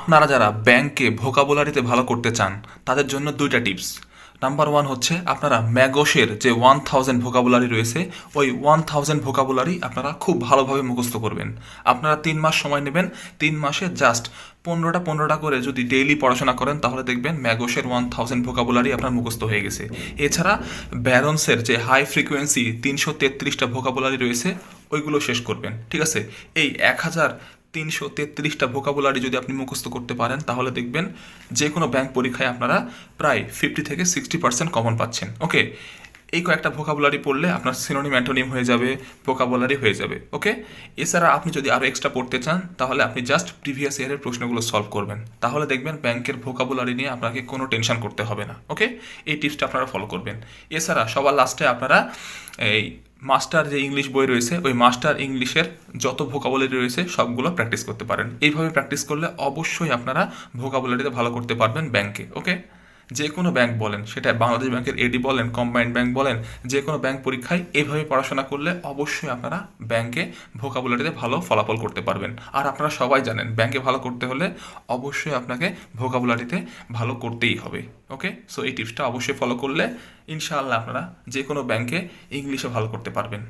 আপনারা যারা ব্যাংকে ভোকাবুলারিতে ভালো করতে চান তাদের জন্য দুইটা টিপস। নাম্বার ওয়ান হচ্ছে আপনারা ম্যাগোসের যে 1000 ভোকাবুলারি রয়েছে ওই 1000 ভোকাবুলারি আপনারা খুব ভালোভাবে মুখস্থ করবেন। আপনারা 3 মাস সময় নেবেন, 3 মাসে জাস্ট 15টা করে যদি ডেইলি পড়াশোনা করেন তাহলে দেখবেন ম্যাগোসের 1000 ভোকাবুলারি আপনার মুখস্থ হয়ে গেছে। এছাড়া ব্যারন্সের যে হাই ফ্রিকোয়েন্সি 333টা ভোকাবুলারি রয়েছে ওইগুলো শেষ করবেন, ঠিক আছে? এই 1333টা ভোকাবুলারি যদি আপনি মুখস্থ করতে পারেন তাহলে দেখবেন যে কোনো ব্যাংক পরীক্ষায় আপনারা প্রায় 50 থেকে 60% কমন পাচ্ছেন। ওকে, এই কয়েকটা ভোকাবুলারি পড়লে আপনার সিনোনিম অ্যান্টোনিম হয়ে যাবে, ভোকাবুলারি হয়ে যাবে। ওকে, এছাড়া আপনি যদি আরও এক্সট্রা পড়তে চান তাহলে আপনি জাস্ট প্রিভিয়াস ইয়ারের প্রশ্নগুলো সলভ করবেন, তাহলে দেখবেন ব্যাংকের ভোকাবুলারি নিয়ে আপনাকে কোনো টেনশন করতে হবে না। ওকে, এই টিপসটা আপনারা ফলো করবেন। এছাড়া সবার লাস্টে আপনারা এই মাস্টার যে ইংলিশ বই রয়েছে ওই মাস্টার ইংলিশের যত ভোকাবুলারি রয়েছে সবগুলো প্র্যাকটিস করতে পারেন। এইভাবে প্র্যাকটিস করলে অবশ্যই আপনারা ভোকাবুলারিতে ভালো করতে পারবেন ব্যাংকে। ওকে, যে কোনো ব্যাংক বলেন, সেটা বাংলাদেশ ব্যাংকের এডি বলেন, কম্বাইন্ড ব্যাংক বলেন, যে কোনো ব্যাংক পরীক্ষায় এইভাবে পড়াশোনা করলে অবশ্যই আপনারা ব্যাংকে ভোকাবুলারিতে ভালো ফলাফল করতে পারবেন। আর আপনারা সবাই জানেন ব্যাংকে ভালো করতে হলে অবশ্যই আপনাকে ভোকাবুলারিতে ভালো করতেই হবে। ওকে, সো এই টিপসটা অবশ্যই ফলো করলে ইনশাআল্লাহ আপনারা যে কোনো ব্যাংকে ইংলিশে ভালো করতে পারবেন।